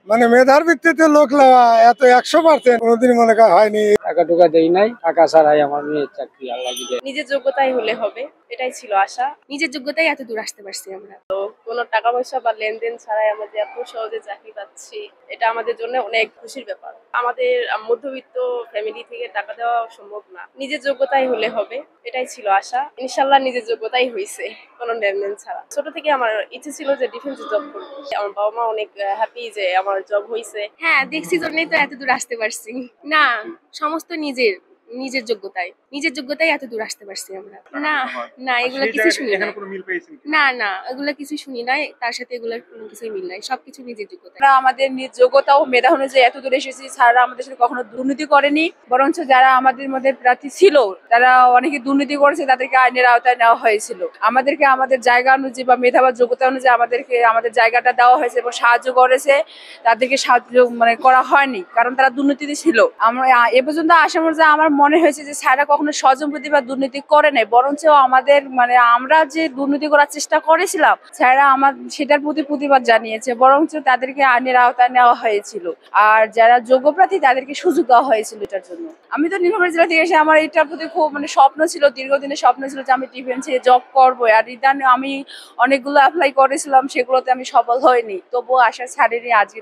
মানে মেধার ভিত্তিতে লোক লওয়া এত 100% কোনোদিন মনে করা হয়নি। টাকা টুকা দেই নাই, টাকা ছাড়াই আমার মেয়ের চাকরি আল্লাহ দিলে। নিজের যোগ্যতাই হলে হবে, এটাই ছিল আশা। নিজের যোগ্যতাই এত দূর আসতে পারছি আমরা। তো কোনো টাকা পয়সা বা লেনদেন ছাড়াই আমরা যে এত সহজে চাকরি পাচ্ছি, এটা আমাদের জন্য অনেক খুশির ব্যাপার। আমাদের মধ্যবিত্ত ফ্যামিলি থেকে টাকা দেওয়া সম্ভব না, নিজের যোগ্যতাই হলে হবে, এটাই ছিল আশা। ইনশাল্লাহ নিজের যোগ্যতাই হয়েছে, কোনো লেনদেন ছাড়া। ছোট থেকে আমার ইচ্ছে ছিল যে ডিফেন্সে জব করবো। আমার বাবা মা অনেক হ্যাপি যে আমার জব হয়েছে। হ্যাঁ, দেখছি জন্যই তো এত দূর আসতে পারছি। না, সমস্ত নিজের যোগ্যতাই এত দূর আসতে পারছি আমরা। না না, এগুলা কিছু শুনি না। না না, এগুলা কিছু শুনি নাই, তার সাথে এগুলার কোনো কিছুই মিল নাই, সবকিছু নিজের যোগ্যতা। আমরা আমাদের নিজ যোগ্যতা ও মেধা অনুযায়ী এত দূরে এসেছি। স্যাররা আমাদের সাথে কখনো দুর্নীতি করেনি, বরঞ্চ যারা আমাদের মধ্যে প্রার্থী ছিল তারা অনেকে দুর্নীতি করেছে, তাদেরকে আইনের আওতায় নেওয়া হয়েছিল। আমাদেরকে আমাদের জায়গা অনুযায়ী বা মেধা বা যোগ্যতা অনুযায়ী আমাদের জায়গাটা দেওয়া হয়েছে এবং সাহায্য করেছে। তাদেরকে সাহায্য করা হয়নি, কারণ তারা দুর্নীতিতে ছিল। আমরা এ পর্যন্ত আসা পর্যন্ত আমার মনে হয়েছে যে স্যাররা কখনো স্বজনপ্রীতি বা দুর্নীতি করে নাই, বরঞ্চ আমাদের আমরা যে দুর্নীতি করার চেষ্টা করেছিলাম, স্যাররা সেটার প্রতি প্রতিবাদ জানিয়েছে, বরঞ্চ তাদেরকে আইনের আওতায় নেওয়া হয়েছিল। আর যারা যোগ্য প্রার্থী তাদেরকে সুযোগ দেওয়া হয়েছিল এটার জন্য। আমি তো নীলফামারী জেলা থেকে এসে আমার এটার প্রতি খুব স্বপ্ন ছিল, দীর্ঘদিনের স্বপ্ন ছিল যে আমি ডিফেন্সে জব করবো। আর ইদানিং আমি অনেকগুলো অ্যাপ্লাই করেছিলাম, সেগুলোতে আমি সফল হইনি, তবুও আশা ছাড়িনি। আজকে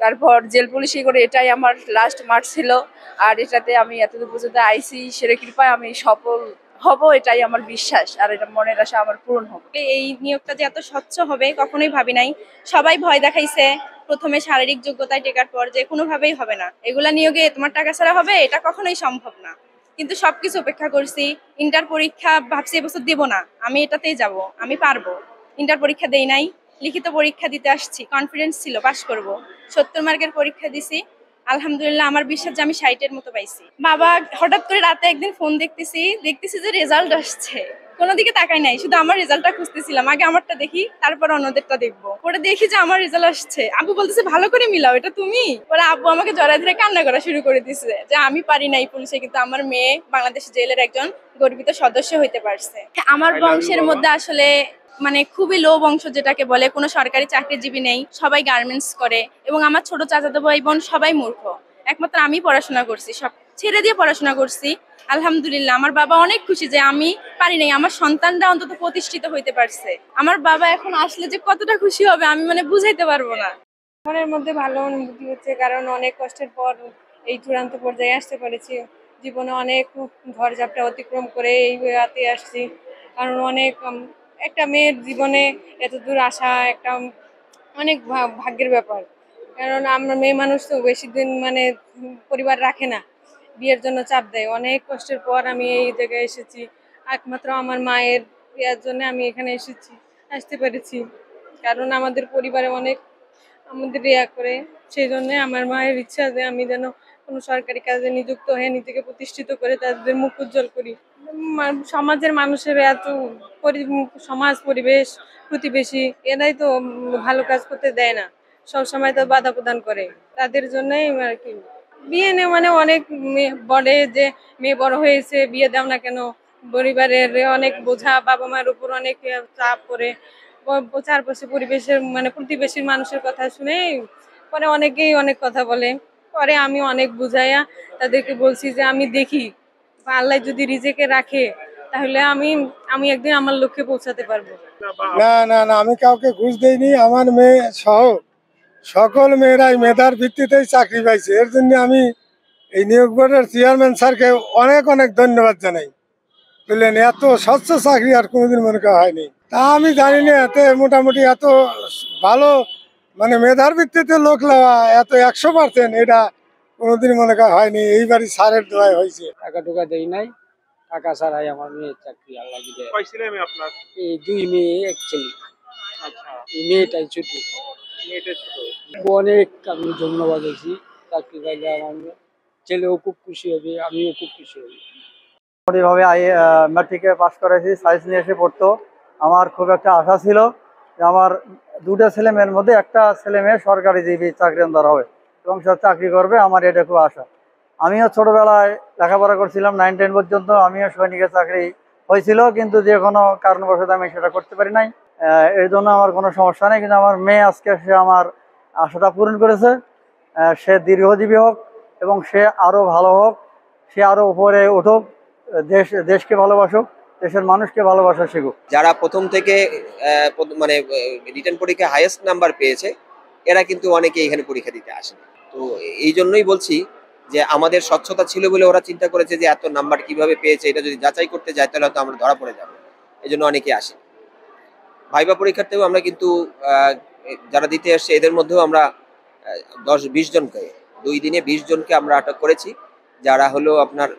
তারপর জেল পুলিশে করে এটাই আমার লাস্ট মার্চ ছিল। আর এটাতে আমি এতদূর পর্যন্ত আইসি, সেরে কৃপায় আমি সফল হব, এটাই আমার বিশ্বাস। আর এটা মনের আশা আমার পূরণ হবে। এই নিয়োগটা যে এত স্বচ্ছ হবে কখনোই ভাবি নাই। সবাই ভয় দেখাইছে প্রথমে শারীরিক যোগ্যতায় টেকার পর যে কোনোভাবেই হবে না, এগুলা নিয়োগে তোমার টাকা ছাড়া হবে, এটা কখনোই সম্ভব না। কিন্তু সবকিছু উপেক্ষা করছি। ইন্টার পরীক্ষা ভাবছি এবছর দেবো না, আমি এটাতেই যাব, আমি পারবো। ইন্টার পরীক্ষা দেই নাই, লিখিত পরীক্ষা দিতে আসছি, কনফিডেন্স ছিল পাশ করব। 70 মার্কের পরীক্ষা দিছি, আলহামদুলিল্লাহ আমার বিশ্বাস যে আমি 60-এর মতো পাইছি। বাবা হঠাৎ করে রাতে একদিন ফোন দেখতেছি যে রেজাল্ট আসছে, কোনো দিকে তাকাই নাই, শুধু আমার রেজাল্টটা খুঁজতেছিলাম। আগে আমারটা দেখি, তারপর অন্যদেরটা দেখবো। পরে দেখি যে আমার রেজাল্ট আসছে। আব্বু বলতেছে ভালো করে মিলাও, এটা তুমি। পরে আব্বু আমাকে জড়ায় ধরে কান্না করা শুরু করে দিছে যে আমি পারি নাই পুলিশে, কিন্তু আমার মেয়ে বাংলাদেশ জেলের একজন গর্বিত সদস্য হইতে পারছে। আমার বংশের মধ্যে আসলে খুবই লো বংশ যেটাকে বলে, কোনো সরকারি চাকরিজীবী নেই, সবাই গার্মেন্টস করে। এবং আমার ছোট চাচাতো ভাই বোন সবাই মূর্খ, একমাত্র আমি পড়াশোনা করছি, সব ছেড়ে দিয়ে পড়াশোনা করছি। আলহামদুলিল্লাহ আমার বাবা অনেক খুশি যে আমি পারি নাই, আমার সন্তানরা অন্তত প্রতিষ্ঠিত হইতে পারছে। আমার বাবা এখন আসলে যে কতটা খুশি হবে আমি বুঝাইতে পারবো না। মনের মধ্যে ভালো অনুভূতি হচ্ছে, কারণ অনেক কষ্টের পর এই চূড়ান্ত পর্যায়ে আসতে পেরেছি। জীবনে অনেক ঝড়ঝাপটা অতিক্রম করে এই হাতে আসছি। কারণ অনেক একটা মেয়ের জীবনে এত দূর আসা একটা অনেক ভাগ্যের ব্যাপার। কারণ আমরা মেয়ে মানুষ তো বেশি দিন পরিবার রাখে না, বিয়ের জন্য চাপ দেয়। অনেক কষ্টের পর আমি এই জায়গায় এসেছি, একমাত্র আমার মায়ের ইয়ার জন্য আমি এখানে আসতে পেরেছি। কারণ আমাদের পরিবারে অনেক আমাদের ইয়া করে, সেই জন্য আমার মায়ের ইচ্ছা যে আমি যেন কোনো সরকারি কাজে নিযুক্ত হয়ে নিজেকে প্রতিষ্ঠিত করে তাদের মুখ উজ্জ্বল করি। সমাজের মানুষের এত সমাজ, পরিবেশ, প্রতিবেশী এরাই তো ভালো কাজ করতে দেয় না, সব সময় তো বাধা প্রদান করে। তাদের জন্যই আর কি বিয়ে নিয়ে অনেক বলে যে মেয়ে বড় হয়েছে বিয়ে দাও না কেন, পরিবারের অনেক বোঝা, বাবা মায়ের উপর অনেক চাপ পড়ে। চারপাশে পরিবেশের প্রতিবেশীর মানুষের কথা শুনে পরে অনেকেই অনেক কথা বলে। পরে আমি অনেক বুঝাইয়া তাদেরকে বলছি যে আমি দেখি আল্লাহ যদি রিজেকে রাখে তাহলে আমি একদিন আমার লক্ষ্যে পৌঁছাতে পারবো। না না না, আমি কাউকে ঘুষ দেইনি। আমার মেয়ে সহ সকল মেয়েরাই মেধার ভিত্তিতেই চাকরি পাইছে। এর জন্য আমি এই নিয়োগ বোর্ডের চেয়ারম্যান স্যারকে অনেক অনেক ধন্যবাদ জানাই। বুঝলেন, এত স্বচ্ছ চাকরি আর কোনোদিন মনে করা হয়নি। তা আমি জানি না এতে মোটামুটি এত ভালো মেধার ভিত্তিতে লোক লওয়া এত 100% এটা কোনোদিন মনে করা হয়নি। এইবারই স্যারের দোয়ায় হয়েছে। টাকা টুকা দেই নাই, টাকা ছাড়াই আমার মেয়ের চাকরি আল্লাহ দিলে। কয় ছেলে মেয়ে আপনার? এই 2 মেয়ে 1 ছেলে। আচ্ছা, এই মেয়েটাই ছোট। মেয়েটা ছোট। অনেক আমি ধন্যবাদ দিচ্ছি, চাকরি পাইলে আমার ছেলেও খুব খুশি হবে, আমিও খুব খুশি হব। মোটামুটিভাবে ম্যাট্রিকে পাস করেছি, সায়েন্স নিয়ে এসে পড়তো। আমার খুব একটা আশা ছিল যে আমার 2টা ছেলে মেয়ের মধ্যে একটা ছেলে মেয়ে সরকারি চাকরিদার হবে এবং সে চাকরি করবে, আমার এটা খুব আশা। আমিও ছোটবেলায় লেখাপড়া করছিলাম 9-10 পর্যন্ত, আমিও সৈনিকের চাকরি হয়েছিল, কিন্তু যে কোনো কারণবশত আমি সেটা করতে পারি নাই। এর জন্য আমার কোনো সমস্যা নেই। কিন্তু আমার মেয়ে আজকে সে আমার আশাটা পূরণ করেছে। সে দীর্ঘজীবী হোক এবং সে আরো ভালো হোক, সে আরো উপরে উঠুক, দেশকে ভালোবাসুক, দেশের মানুষকে ভালোবাসা শিখুক। যারা প্রথম থেকে মানে রিটেন পরীক্ষায় হাইয়েস্ট নাম্বার পেয়েছে এরা কিন্তু অনেকে এখানে পরীক্ষা দিতে আসে। তো এই জন্যই বলছি যে আমাদের স্বচ্ছতা ছিল বলে ওরা চিন্তা করেছে যে এত নাম্বার কিভাবে পেয়েছে, এটা যদি যাচাই করতে যায় তাহলে হয়তো আমরা ধরা পড়ে যাবো, এই জন্য অনেকে আসে। ভাইবা পরীক্ষার্থেও আমরা কিন্তু যারা দিতে আসছে এদের মধ্যেও আমরা 10-20 জনকে 2 দিনে 20 জনকে আমরা আটক করেছি, যারা হলো আপনার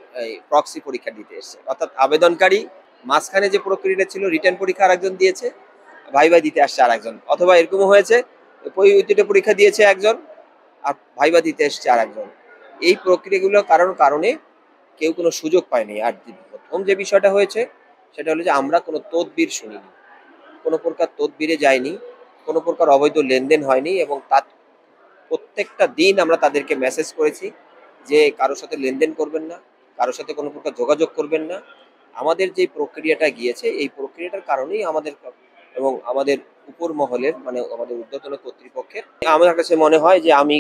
প্রক্সি পরীক্ষা দিতে এসছে। অর্থাৎ আবেদনকারী মাঝখানে যে প্রক্রিয়াটা ছিল রিটার্ন পরীক্ষা আরেকজন দিয়েছে, ভাইবা দিতে আসছে আরেকজন, অথবা এরকমও হয়েছে ওইটা পরীক্ষা দিয়েছে একজন আর ভাইবা দিতে এসছে আরেকজন। এই প্রক্রিয়াগুলোর কারণে কেউ কোনো সুযোগ পায়নি। আর প্রথম যে বিষয়টা হয়েছে সেটা হলো যে আমরা কোনো তদবির শুনিনি, কোনো প্রকার তদবিরে যায়নি, কোনো প্রকার অবৈধ লেনদেন হয়নি, এবং তার প্রত্যেকটা দিন আমরা তাদেরকে মেসেজ করেছি যে কারোর সাথে লেনদেন করবেন না, কারোর সাথে কোনো প্রকার যোগাযোগ করবেন না। আমাদের যে প্রক্রিয়াটা গিয়েছে এই প্রক্রিয়াটার কারণেই আমাদের এবং আমাদের উপর মহলের মানে আমাদের ঊর্ধ্বতন কর্তৃপক্ষের, আমার কাছে মনে হয় যে আমি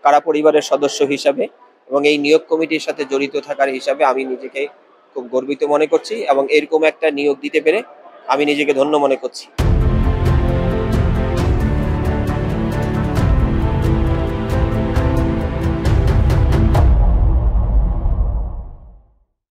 কারা পরিবারের সদস্য হিসাবে এবং এই নিয়োগ কমিটির সাথে জড়িত থাকার হিসাবে আমি নিজেকে খুব গর্বিত মনে করছি, এবং এরকম একটা নিয়োগ দিতে পেরে আমি নিজেকে ধন্য মনে করছি।